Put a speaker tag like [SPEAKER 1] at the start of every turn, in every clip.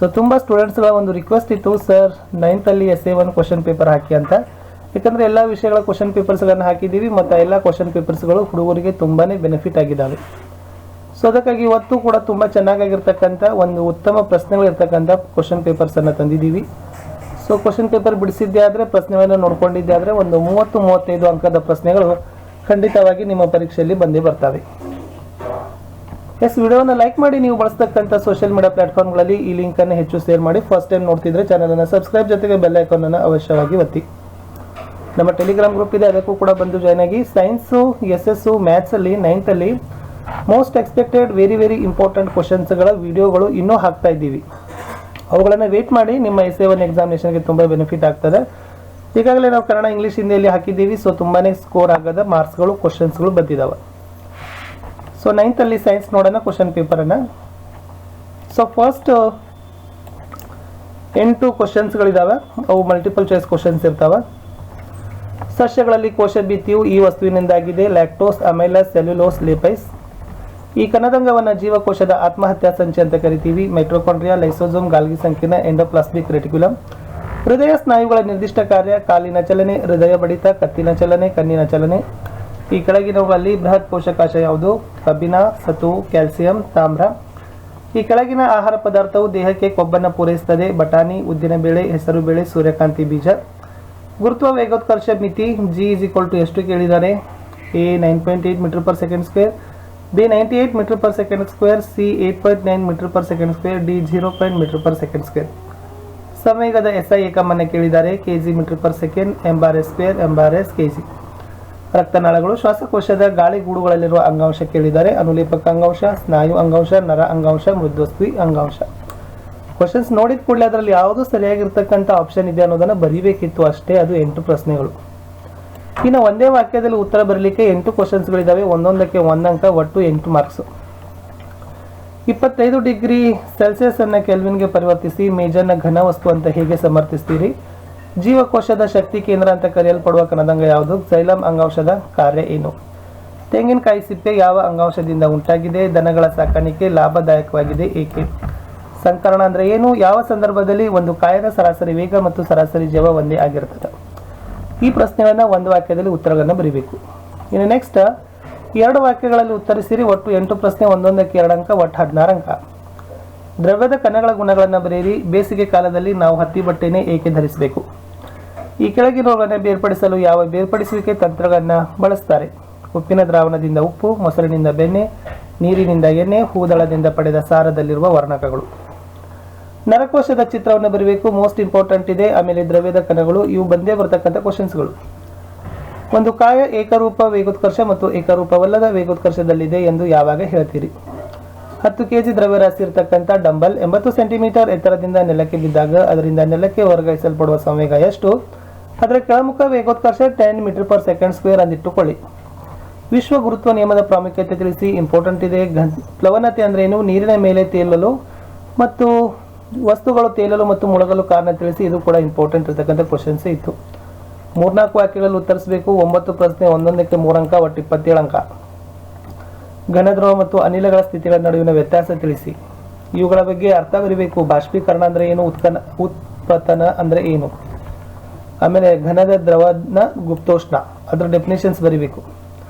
[SPEAKER 1] So ತುಂಬ ಸ್ಟೂಡೆಂಟ್ಸ್ಗಳ ಒಂದು request ಇತ್ತು, ಸರ್ 9th ಅಲ್ಲಿ SA1 ಕ್ವಶನ್ ಪೇಪರ್ ಹಾಕಿ ಅಂತ. ಯಾಕಂದರೆ ಎಲ್ಲ ವಿಷಯಗಳ ಕ್ವಶನ್ ಪೇಪರ್ಸ್ಗಳನ್ನು ಹಾಕಿದ್ದೀವಿ ಮತ್ತು ಎಲ್ಲ ಕ್ವಶನ್ ಪೇಪರ್ಸ್ಗಳು ಹುಡುಗರಿಗೆ ತುಂಬಾ ಬೆನಿಫಿಟ್ ಆಗಿದ್ದಾವೆ. ಸೊ ಅದಕ್ಕಾಗಿ ಇವತ್ತು ಕೂಡ ತುಂಬ ಚೆನ್ನಾಗಿರ್ತಕ್ಕಂಥ ಒಂದು ಉತ್ತಮ ಪ್ರಶ್ನೆಗಳಿರ್ತಕ್ಕಂಥ ಕ್ವಶನ್ ಪೇಪರ್ಸನ್ನು ತಂದಿದ್ದೀವಿ. ಸೊ ಕ್ವಶನ್ ಪೇಪರ್ ಬಿಡಿಸಿದ್ದೇ ಆದರೆ, ಪ್ರಶ್ನೆಗಳನ್ನು ನೋಡ್ಕೊಂಡಿದ್ದೇ ಆದರೆ ಒಂದು 30-35 ಅಂಕದ ಪ್ರಶ್ನೆಗಳು ಖಂಡಿತವಾಗಿ ನಿಮ್ಮ ಪರೀಕ್ಷೆಯಲ್ಲಿ ಬಂದೇ ಬರ್ತವೆ. ವಿಡಿಯೋನ ಲೈಕ್ ಮಾಡಿ. ನೀವು ಬಳಸ್ತಕ್ಕಂಥ ಸೋಷಿಯಲ್ ಮೀಡಿಯಾ ಪ್ಲಾಟ್ಫಾರ್ಮ್ಗಳಲ್ಲಿ ಈ ಲಿಂಕನ್ನು ಹೆಚ್ಚು ಶೇರ್ ಮಾಡಿ. ಫಸ್ಟ್ ಟೈಮ್ ನೋಡ್ತಿದ್ರೆ ಚಾನಲನ್ನು ಸಬ್ಸ್ಕ್ರೈಬ್ ಜೊತೆಗೆ ಬೆಲ್ ಐಕಾನನ್ನು ಅವಶ್ಯವಾಗಿ ಒತ್ತಿ. ನಮ್ಮ ಟೆಲಿಗ್ರಾಮ್ ಗ್ರೂಪ್ ಇದೆ, ಅದಕ್ಕೂ ಕೂಡ ಬಂದು ಜಾಯ್ನ್ ಆಗಿ. ಸೈನ್ಸು, SS, ಮ್ಯಾಥ್ಸಲ್ಲಿ 9th ಅಲ್ಲಿ ಮೋಸ್ಟ್ ಎಕ್ಸ್ಪೆಕ್ಟೆಡ್ ವೆರಿ ಇಂಪಾರ್ಟೆಂಟ್ ಕ್ವಶನ್ಸ್ಗಳ ವಿಡಿಯೋಗಳು ಇನ್ನೂ ಹಾಕ್ತಾ ಇದ್ದೀವಿ. ಅವುಗಳನ್ನು ವೇಟ್ ಮಾಡಿ. ನಿಮ್ಮ SA1 ಎಕ್ಸಾಮಿನೇಷನ್ಗೆ ತುಂಬ ಬೆನಿಫಿಟ್ ಆಗ್ತದೆ. ಈಗಾಗಲೇ ನಾವು ಕನ್ನಡ, ಇಂಗ್ಲೀಷ್, ಹಿಂದಿಯಲ್ಲಿ ಹಾಕಿದ್ದೀವಿ. ಸೊ ತುಂಬಾ ಸ್ಕೋರ್ ಆಗದ ಮಾರ್ಕ್ಸ್ಗಳು, ಕ್ವಶನ್ಸ್ಗಳು ಬಂದಿದ್ದಾವೆ. ಸೊ 9th ಅಲ್ಲಿ ಸೈನ್ಸ್ ನೋಡೋಣ ಕ್ವಶನ್ ಪೇಪರನ್ನು. ಸೊ ಫಸ್ಟ್ 8 ಕ್ವಶನ್ಸ್ಗಳಿದ್ದಾವೆ. ಅವು ಮಲ್ಟಿಪಲ್ ಚಾಯ್ಸ್ ಕ್ವಶನ್ಸ್ ಇರ್ತಾವೆ. ಸಸ್ಯಗಳಲ್ಲಿ ಕೋಶ ಭಿತ್ತಿಯು ಈ ವಸ್ತುವಿನಿಂದಾಗಿದೆ: ಲ್ಯಾಕ್ಟೋಸ್, ಅಮೈಲಸ್, ಸೆಲ್ಯುಲೋಸ್, ಲೇಪೈಸ್. ಈ ಕಣದಂಗವನ್ನು ಜೀವಕೋಶದ ಆತ್ಮಹತ್ಯಾ ಸಂಚಿ ಅಂತ ಕರಿತೀವಿ: ಮೈಟ್ರೋಕಾಂಡ್ರಿಯಾ, ಲೈಸೋಸೋಮ್, ಗಾಲ್ಗಿ ಸಂಕೀರ್ಣ, ಎಂಡೋಪ್ಲಾಸ್ಮಿಕ್ ರೆಟಿಕ್ಯುಲಮ್. ಹೃದಯ ಸ್ನಾಯುಗಳ ನಿರ್ದಿಷ್ಟ ಕಾರ್ಯ: ಕಾಲಿನ ಚಲನೆ, ಹೃದಯ ಬಡಿತ, ಕತ್ತಿನ ಚಲನೆ, ಕಣ್ಣಿನ ಚಲನೆ. ಈ ಕೆಳಗಿನವುಗಳಲ್ಲಿ ಬೃಹತ್ ಪೋಷಕಾಂಶ ಯಾವುದು? ಕಬ್ಬಿಣ, ಸತು, ಕ್ಯಾಲ್ಸಿಯಂ, ತಾಮ್ರ. ಈ ಕೆಳಗಿನ ಆಹಾರ ಪದಾರ್ಥವು ದೇಹಕ್ಕೆ ಕೊಬ್ಬನ್ನು ಪೂರೈಸುತ್ತದೆ: ಬಟಾಣಿ, ಉದ್ದಿನಬೇಳೆ, ಹೆಸರುಬೇಳೆ, ಸೂರ್ಯಕಾಂತಿ ಬೀಜ. ಗುರುತ್ವ ವೇಗೋತ್ಕರ್ಷ ಮಿತಿ G ಎಷ್ಟು ಕೇಳಿದ್ದಾರೆ? A 9.8 metre per second square, B 98 metre per second square, C 8.9 metre per second square, D 0. Metre per second square. ಸಂವೇಗದ SI ಏಕಮನ್ನು ಕೇಳಿದ್ದಾರೆ: kg metre per second, MBAR square, MBAR kg. ರಕ್ತನಾಳಗಳು, ಶ್ವಾಸಕೋಶದ ಗಾಳಿಗೂಡುಗಳಲ್ಲಿರುವ ಅಂಗಾಂಶ ಕೇಳಿದ್ದಾರೆ: ಅನುಲೇಪಕ ಅಂಗಾಂಶ, ಸ್ನಾಯು ಅಂಗಾಂಶ, ನರ ಅಂಗಾಂಶ, ಮೃದ್ವಸ್ವಿ ಅಂಗಾಂಶ. ಕ್ವಶನ್ಸ್ ನೋಡಿದ ಕೂಡಲೇ ಅದರಲ್ಲಿ ಯಾವುದು ಸರಿಯಾಗಿರ್ತಕ್ಕಂಥ ಆಪ್ಷನ್ ಇದೆ ಅನ್ನೋದನ್ನು ಬರೀಬೇಕಿತ್ತು ಅಷ್ಟೇ. ಅದು 8 ಪ್ರಶ್ನೆಗಳು. ಇನ್ನು ಒಂದೇ ವಾಕ್ಯದಲ್ಲಿ ಉತ್ತರ ಬರಲಿಕ್ಕೆ 8 ಕ್ವಶನ್ಸ್ಗಳಿದ್ದಾವೆ. ಒಂದೊಂದಕ್ಕೆ 1 ಅಂಕ, ಒಟ್ಟು 8 ಮಾರ್ಕ್ಸ್. 25 ಡಿಗ್ರಿ ಸೆಲ್ಸಿಯಸ್ ಅನ್ನು ಕೆಲ್ವಿನ್ಗೆ ಪರಿವರ್ತಿಸಿ ಮೇಜನ್ನ ಘನ ವಸ್ತು ಅಂತ ಹೇಗೆ ಸಮರ್ಥಿಸ್ತೀರಿ? ಜೀವಕೋಶದ ಶಕ್ತಿ ಕೇಂದ್ರ ಅಂತ ಕರೆಯಲ್ಪಡುವ ಕಣದಂಗ ಯಾವುದು? xylem ಅಂಗಾಂಶದ ಕಾರ್ಯ ಏನು? ತೆಂಗಿನಕಾಯಿ ಸಿಪ್ಪೆ ಯಾವ ಅಂಗಾಂಶದಿಂದ ಉಂಟಾಗಿದೆ? ದನಗಳ ಸಾಕಾಣಿಕೆ ಲಾಭದಾಯಕವಾಗಿದೆ ಏಕೆ? ಸಂಕರಣ ಅಂದ್ರೆ ಏನು? ಯಾವ ಸಂದರ್ಭದಲ್ಲಿ ಒಂದು ಕಾಯದ ಸರಾಸರಿ ವೇಗ ಮತ್ತು ಸರಾಸರಿ ಜವ ಒಂದೇ ಆಗಿರ್ತದೆ? ಈ ಪ್ರಶ್ನೆಗಳನ್ನ ಒಂದು ವಾಕ್ಯದಲ್ಲಿ ಉತ್ತರಗಳನ್ನು ಬರೀಬೇಕು. ಇನ್ನು ನೆಕ್ಸ್ಟ್ 2 ವಾಕ್ಯಗಳಲ್ಲಿ ಉತ್ತರಿಸಿರಿ. ಒಟ್ಟು 8 ಪ್ರಶ್ನೆ, ಒಂದೊಂದಕ್ಕೆ 2 ಅಂಕ, ಒಟ್ಟು 16 ಅಂಕ. ದ್ರವ್ಯದ ಕಣಗಳ ಗುಣಗಳನ್ನು ಬರೆಯಿರಿ. ಬೇಸಿಗೆ ಕಾಲದಲ್ಲಿ ನಾವು ಹತ್ತಿ ಬಟ್ಟೆನೇ ಏಕೆ ಧರಿಸಬೇಕು? ಈ ಕೆಳಗಿನವುಗಳನ್ನು ಬೇರ್ಪಡಿಸಲು ಯಾವ ಬೇರ್ಪಡಿಸುವಿಕೆ ತಂತ್ರಗಳನ್ನು ಬಳಸ್ತಾರೆ? ಉಪ್ಪಿನ ದ್ರಾವಣದಿಂದ ಉಪ್ಪು, ಮೊಸರಿನಿಂದ ಬೆಣ್ಣೆ, ನೀರಿನಿಂದ ಎಣ್ಣೆ, ಹೂದಳದಿಂದ ಪಡೆದ ಸಾರದಲ್ಲಿರುವ ವರ್ಣಕಗಳು. ನರಕೋಶದ ಚಿತ್ರವನ್ನು ಬರೀಬೇಕು. ಮೋಸ್ಟ್ ಇಂಪಾರ್ಟೆಂಟ್ ಇದೆ. ಆಮೇಲೆ ದ್ರವ್ಯದ ಕಣಗಳು, ಇವು ಬಂದೇ ಬರ್ತಕ್ಕಂಥ ಕ್ವಶನ್ಸ್ಗಳು. ಒಂದು ಕಾಯ ಏಕರೂಪ ವೇಗೋತ್ಕರ್ಷ ಮತ್ತು ಏಕರೂಪವಲ್ಲದ ವೇಗೋತ್ಕರ್ಷದಲ್ಲಿದೆ ಎಂದು ಯಾವಾಗ ಹೇಳ್ತೀರಿ? 10 kg ದ್ರವ್ಯರಾಶಿ ಇರತಕ್ಕಂಥ ಡಂಬಲ್ 80 ಸೆಂಟಿಮೀಟರ್ ಎತ್ತರದಿಂದ ನೆಲಕ್ಕೆ ಬಿದ್ದಾಗ ಅದರಿಂದ ನೆಲಕ್ಕೆ ವರ್ಗಾಯಿಸಲ್ಪಡುವ ಸಂವೇಗ ಎಷ್ಟು? ಅದರ ಕೆಳಮುಖ ವೇಗೋತ್ಕರ್ಷ 10 ಮೀಟರ್ ಪರ್ ಸೆಕೆಂಡ್ ಸ್ಕ್ವೇರ್ ಅಂದಿಟ್ಟುಕೊಳ್ಳಿ. ವಿಶ್ವ ಗುರುತ್ವ ನಿಯಮದ ಪ್ರಾಮುಖ್ಯತೆ ತಿಳಿಸಿ. ಇಂಪಾರ್ಟೆಂಟ್ ಇದೆ. ಪ್ಲವನತೆ ಅಂದ್ರೆ ಏನು? ನೀರಿನ ಮೇಲೆ ತೇಲಲು ಮತ್ತು ವಸ್ತುಗಳು ತೇಲಲು ಮತ್ತು ಮುಳುಗಲು ಕಾರಣ ತಿಳಿಸಿ. ಇದು ಕೂಡ ಇಂಪಾರ್ಟೆಂಟ್ ಇರತಕ್ಕಂಥ ಕ್ವಶನ್ಸ್ ಇತ್ತು. 3-4 ವಾಕ್ಯಗಳಲ್ಲಿ ಉತ್ತರಿಸಬೇಕು. 9 ಪ್ರಶ್ನೆ, ಒಂದೊಂದಕ್ಕೆ 3 ಅಂಕ, ಒಟ್ಟು 27 ಅಂಕ. ಘನದ್ರವ ಮತ್ತು ಅನಿಲಗಳ ಸ್ಥಿತಿಗಳ ನಡುವಿನ ವ್ಯತ್ಯಾಸ ತಿಳಿಸಿ. ಇವುಗಳ ಬಗ್ಗೆ ಅರ್ಥ ಬರೀಬೇಕು. ಬಾಷ್ಪೀಕರಣ ಅಂದ್ರೆ ಏನು? ಉತ್ಪತನ ಅಂದ್ರೆ ಏನು? ಆಮೇಲೆ ಘನದ ದ್ರವನ ಗುಪ್ತೋಷ್ಣ, ಅದರ ಡೆಫಿನೇಷನ್ಸ್ ಬರೀಬೇಕು.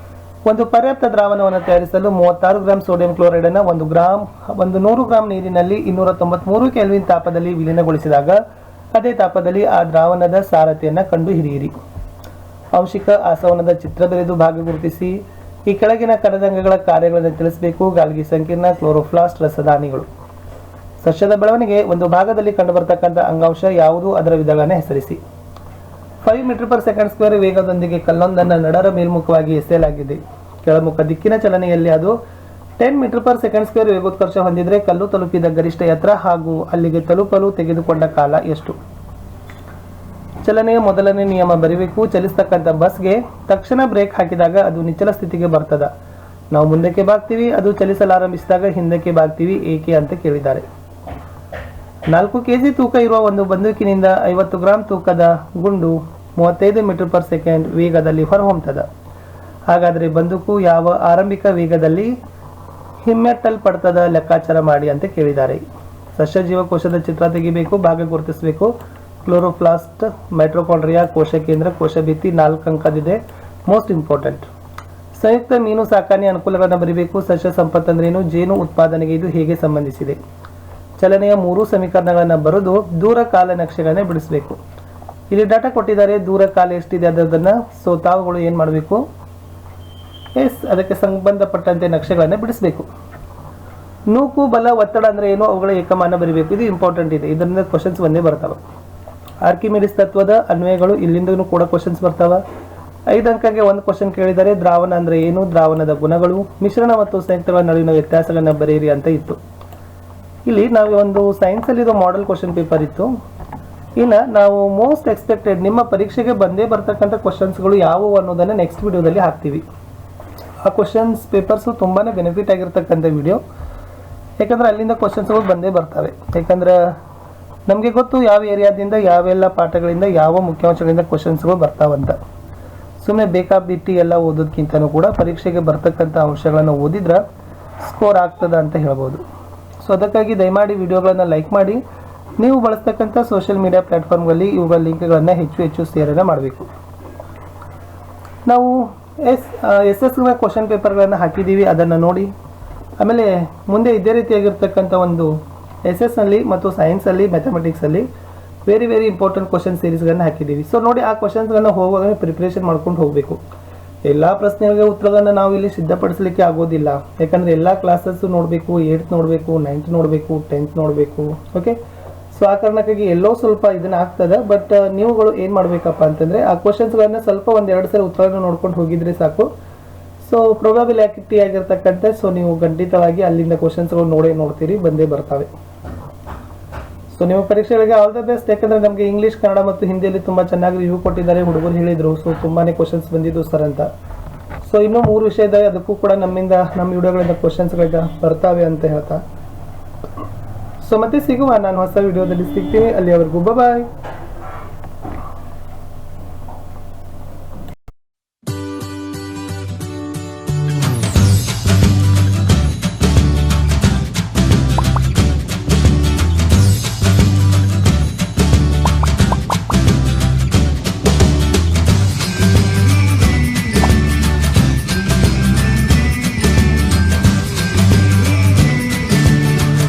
[SPEAKER 1] ಒಂದು ಪರ್ಯಾಪ್ತ ದ್ರಾವಣವನ್ನು ತಯಾರಿಸಲು 36 ಗ್ರಾಂ ಸೋಡಿಯಂ ಕ್ಲೋರೈಡ್ ಅನ್ನು 100 ಗ್ರಾಂ ನೀರಿನಲ್ಲಿ 293 ಕೆಲ್ವಿನ್ ತಾಪದಲ್ಲಿ ವಿಲೀನಗೊಳಿಸಿದಾಗ ಅದೇ ತಾಪದಲ್ಲಿ ಆ ದ್ರಾವಣದ ಸಾರತೆಯನ್ನು ಕಂಡು ಹಿಡಿಯಿರಿ. ಆಂಶಿಕ ಆಸವನದ ಚಿತ್ರ ಬರೆದು ಭಾಗ ಗುರುತಿಸಿ. ಈ ಕೆಳಗಿನ ಕಣದಂಗಗಳ ಕಾರ್ಯಗಳನ್ನು ತಿಳಿಸಬೇಕು. ಗಾಲ್ಗಿ ಸಂಕೀರ್ಣ, ಕ್ಲೋರೋಫ್ಲಾಸ್ಟ್, ರಸದಾನಿಗಳು. ಸಸ್ಯದ ಬೆಳವಣಿಗೆ ಒಂದು ಭಾಗದಲ್ಲಿ ಕಂಡುಬರತಕ್ಕಂಥ ಅಂಗಾಂಶ ಯಾವುದು? ಅದರ ವಿಧಗಳನ್ನು ಹೆಸರಿಸಿ. 5 ಮೀಟರ್ ಪರ್ ಸೆಕೆಂಡ್ ಸ್ಕ್ವೇರ್ ವೇಗದೊಂದಿಗೆ ಕಲ್ಲೊಂದನ್ನು ನಡರ ಮೇಲ್ಮುಖವಾಗಿ ಎಸೆಯಲಾಗಿದೆ. ಕೆಳಮುಖ ದಿಕ್ಕಿನ ಚಲನೆಯಲ್ಲಿ ಅದು 10 ಮೀಟರ್ ಪರ್ ಸೆಕೆಂಡ್ ಸ್ಕ್ವೇರ್ ವೇಗೋತ್ಕರ್ಷ ಹೊಂದಿದ್ರೆ ಕಲ್ಲು ತಲುಪಿದ ಗರಿಷ್ಠ ಎತ್ತರ ಹಾಗೂ ಅಲ್ಲಿಗೆ ತಲುಪಲು ತೆಗೆದುಕೊಂಡ ಕಾಲ ಎಷ್ಟು? ಚಲನೆಯ ಮೊದಲನೇ ನಿಯಮ ಬರೀಬೇಕು. ಚಲಿಸ್ತಕ್ಕಂಥ ಬಸ್ಗೆ ತಕ್ಷಣ ಬ್ರೇಕ್ ಹಾಕಿದಾಗ ಅದು ನಿಚ್ಚಲ ಸ್ಥಿತಿಗೆ ಬರ್ತದ? ನಾವು ಮುಂದಕ್ಕೆ ಬಾಗ್ತೀವಿ, ಅದು ಚಲಿಸಲಾರಂಭಿಸಿದಾಗ ಹಿಂದಕ್ಕೆ ಬಾಗ್ತೀವಿ. ಏಕೆ ಅಂತ ಕೇಳಿದ್ದಾರೆ. 4 kg ತೂಕ ಇರುವ ಒಂದು ಬಂದೂಕಿನಿಂದ 50 ಗ್ರಾಂ ತೂಕದ ಗುಂಡು 35 ಮೀಟರ್ ಪರ್ ಸೆಕೆಂಡ್ ವೇಗದಲ್ಲಿ ಹೊರಹೊಮ್ಮುತ್ತದೆ. ಹಾಗಾದರೆ ಬಂದೂಕು ಯಾವ ಆರಂಭಿಕ ವೇಗದಲ್ಲಿ ಹಿಮ್ಮೆಟ್ಟಲ್ಪಡ್ತದ ಲೆಕ್ಕಾಚಾರ ಮಾಡಿ ಅಂತ ಕೇಳಿದ್ದಾರೆ. ಸಸ್ಯ ಜೀವಕೋಶದ ಚಿತ್ರ ತೆಗಿಬೇಕು, ಭಾಗ ಗುರುತಿಸಬೇಕು. ಕ್ಲೋರೋಪ್ಲಾಸ್ಟ್, ಮೈಟ್ರೋಕಾಂಡ್ರಿಯಾ, ಕೋಶ ಕೇಂದ್ರ, ಕೋಶ ಭಿತ್ತಿ 4 ಅಂಕದಿದೆ, ಮೋಸ್ಟ್ ಇಂಪಾರ್ಟೆಂಟ್. ಸಂಯುಕ್ತ ಮೀನು ಸಾಕಣೆ ಅನುಕೂಲಗಳನ್ನು ಬರೀಬೇಕು. ಸಸ್ಯ ಸಂಪತ್ತು ಅಂದ್ರೇನು, ಜೇನು ಉತ್ಪಾದನೆಗೆ ಇದು ಹೇಗೆ ಸಂಬಂಧಿಸಿದೆ. ಚಲನೆಯ 3 ಸಮೀಕರಣಗಳನ್ನು ಬರೆದು ದೂರ ಕಾಲ ನಕ್ಷೆಗಳನ್ನ ಬಿಡಿಸಬೇಕು. ಇಲ್ಲಿ ಡಾಟಾ ಕೊಟ್ಟಿದ್ದಾರೆ, ದೂರ ಕಾಲ ಎಷ್ಟಿದೆ ಅದನ್ನು. ಸೊ ತಾವುಗಳು ಏನು ಮಾಡಬೇಕು, ಅದಕ್ಕೆ ಸಂಬಂಧಪಟ್ಟಂತೆ ನಕ್ಷೆಗಳನ್ನು ಬಿಡಿಸಬೇಕು. ನೂಕು, ಬಲ, ಒತ್ತಡ ಅಂದ್ರೆ ಏನು, ಅವುಗಳ ಏಕಮಾನ ಬರೀಬೇಕು. ಇದು ಇಂಪಾರ್ಟೆಂಟ್ ಇದೆ, ಇದರಿಂದ ಕ್ವಶನ್ಸ್ ಒಂದೇ ಬರ್ತಾವೆ. ಆರ್ಕಿಮಿಡಿಸ್ ತತ್ವದ ಅನ್ವಯಗಳು, ಇಲ್ಲಿಂದನೂ ಕೂಡ ಕ್ವಶನ್ಸ್ ಬರ್ತಾವ. 5 ಅಂಕಕ್ಕೆ 1 ಕ್ವಶನ್ ಕೇಳಿದರೆ. ದ್ರಾವಣ ಅಂದ್ರೆ ಏನು, ದ್ರಾವಣದ ಗುಣಗಳು, ಮಿಶ್ರಣ ಮತ್ತು ಸಂಯುಕ್ತಗಳ ನಡುವಿನ ವ್ಯತ್ಯಾಸಗಳನ್ನ ಬರೆಯಿರಿ ಅಂತ ಇತ್ತು. ಇಲ್ಲಿ ನಾವು ಒಂದು ಸೈನ್ಸಲ್ಲಿ ಇದು ಮಾಡೆಲ್ ಕ್ವಶನ್ ಪೇಪರ್ ಇತ್ತು. ಇನ್ನು ನಾವು ಮೋಸ್ಟ್ ಎಕ್ಸ್ಪೆಕ್ಟೆಡ್ ನಿಮ್ಮ ಪರೀಕ್ಷೆಗೆ ಬಂದೇ ಬರ್ತಕ್ಕಂಥ ಕ್ವಶನ್ಸ್ಗಳು ಯಾವುವು ಅನ್ನೋದನ್ನು ನೆಕ್ಸ್ಟ್ ವಿಡಿಯೋದಲ್ಲಿ ಹಾಕ್ತೀವಿ. ಆ ಕ್ವಶನ್ಸ್ ಪೇಪರ್ಸು ತುಂಬಾ ಬೆನಿಫಿಟ್ ಆಗಿರ್ತಕ್ಕಂಥ ವಿಡಿಯೋ, ಯಾಕಂದರೆ ಅಲ್ಲಿಂದ ಕ್ವಶನ್ಸ್ಗಳು ಬಂದೇ ಬರ್ತವೆ. ಯಾಕಂದ್ರೆ ನಮಗೆ ಗೊತ್ತು ಯಾವ ಏರಿಯಾದಿಂದ ಯಾವೆಲ್ಲ ಪಾಠಗಳಿಂದ ಯಾವ ಮುಖ್ಯಾಂಶಗಳಿಂದ ಕ್ವಶನ್ಸ್ಗಳು ಬರ್ತಾವಂತ. ಸುಮ್ಮನೆ ಬೇಕಾಬಿಟ್ಟಿ ಎಲ್ಲ ಓದೋದಕ್ಕಿಂತನೂ ಕೂಡ ಪರೀಕ್ಷೆಗೆ ಬರ್ತಕ್ಕಂಥ ಅಂಶಗಳನ್ನು ಓದಿದ್ರೆ ಸ್ಕೋರ್ ಆಗ್ತದ ಅಂತ ಹೇಳ್ಬೋದು. ಸೊ ಅದಕ್ಕಾಗಿ ದಯಮಾಡಿ ವಿಡಿಯೋಗಳನ್ನು ಲೈಕ್ ಮಾಡಿ. ನೀವು ಬಳಸ್ತಕ್ಕಂಥ ಸೋಷಿಯಲ್ ಮೀಡಿಯಾ ಪ್ಲ್ಯಾಟ್ಫಾರ್ಮ್ಗಳಲ್ಲಿ ಇವುಗಳ ಲಿಂಕ್ಗಳನ್ನು ಹೆಚ್ಚು ಶೇರನ್ನು ಮಾಡಬೇಕು. ನಾವು ಎಸ್ ಕ್ವಶನ್ ಪೇಪರ್ಗಳನ್ನು ಹಾಕಿದ್ದೀವಿ, ಅದನ್ನು ನೋಡಿ. ಆಮೇಲೆ ಮುಂದೆ ಇದೇ ರೀತಿಯಾಗಿರ್ತಕ್ಕಂಥ ಒಂದು SS ಮತ್ತು ಸೈನ್ಸಲ್ಲಿ, ಮ್ಯಾಥಮೆಟಿಕ್ಸಲ್ಲಿ ವೆರಿ ಇಂಪಾರ್ಟೆಂಟ್ ಕ್ವಶನ್ ಸೀರೀಸ್ಗಳನ್ನು ಹಾಕಿದ್ದೀವಿ. ಸೊ ನೋಡಿ, ಆ ಕ್ವಶನ್ಸ್ಗಳನ್ನು ಹೋಗುವಾಗ ಪ್ರಿಪ್ರೇಷನ್ ಮಾಡ್ಕೊಂಡು ಹೋಗಬೇಕು. ಎಲ್ಲ ಪ್ರಶ್ನೆಗಳಿಗೆ ಉತ್ತರಗಳನ್ನು ನಾವು ಇಲ್ಲಿ ಸಿದ್ಧಪಡಿಸಲಿಕ್ಕೆ ಆಗೋದಿಲ್ಲ, ಯಾಕಂದರೆ ಎಲ್ಲ ಕ್ಲಾಸಸ್ಸು ನೋಡಬೇಕು, 8th ನೋಡಬೇಕು, 9th ನೋಡಬೇಕು, 10th ನೋಡಬೇಕು. ಓಕೆ, ಸೊ ಆ ಕಾರಣಕ್ಕಾಗಿ ಎಲ್ಲೋ ಸ್ವಲ್ಪ ಇದನ್ನ ಆಗ್ತದೆ. ಬಟ್ ನೀವುಗಳು ಏನು ಮಾಡಬೇಕಪ್ಪ ಅಂತಂದರೆ ಆ ಕ್ವಶನ್ಸ್ಗಳನ್ನ ಸ್ವಲ್ಪ 1-2 ಸಲ ಉತ್ತರವನ್ನು ನೋಡ್ಕೊಂಡು ಹೋಗಿದ್ರೆ ಸಾಕು. ಸೊ ಪ್ರೊಬಬಿಲಿಟಿ ಆಗಿರ್ತಕ್ಕಂಥ, ಸೊ ನೀವು ಖಂಡಿತವಾಗಿ ಅಲ್ಲಿಂದ ಕ್ವಶನ್ಸ್ಗಳು ನೋಡ್ತೀರಿ, ಬಂದೇ ಬರ್ತವೆ. ಸೊ ನಿಮ್ಮ ಪರೀಕ್ಷೆಗಳಿಗೆ ಆಲ್ ದ ಬೆಸ್ಟ್. ಯಾಕಂದರೆ ನಮಗೆ ಇಂಗ್ಲೀಷ್, ಕನ್ನಡ ಮತ್ತು ಹಿಂದಿಯಲ್ಲಿ ತುಂಬ ಚೆನ್ನಾಗಿ ರಿವ್ಯೂ ಕೊಟ್ಟಿದ್ದಾರೆ, ಹುಡುಗರು ಹೇಳಿದರು. ಸೊ ತುಂಬಾ ಕ್ವಶನ್ಸ್ ಬಂದಿದ್ದು ಸರ್ ಅಂತ. ಸೊ ಇನ್ನೂ 3 ವಿಷಯ ಇದ್ದಾವೆ, ಅದಕ್ಕೂ ಕೂಡ ನಮ್ಮ ವಿಡಿಯೋಗಳಿಂದ ಕ್ವಶನ್ಸ್ಗಳಿಂದ ಬರ್ತಾವೆ ಅಂತ ಹೇಳ್ತಾ. ಸೊ ಮತ್ತೆ ಸಿಗುವ, ನಾನು ಹೊಸ ವಿಡಿಯೋದಲ್ಲಿ ಸಿಗ್ತೀನಿ. ಅಲ್ಲಿವರೆಗೂ ಬಾಯ್.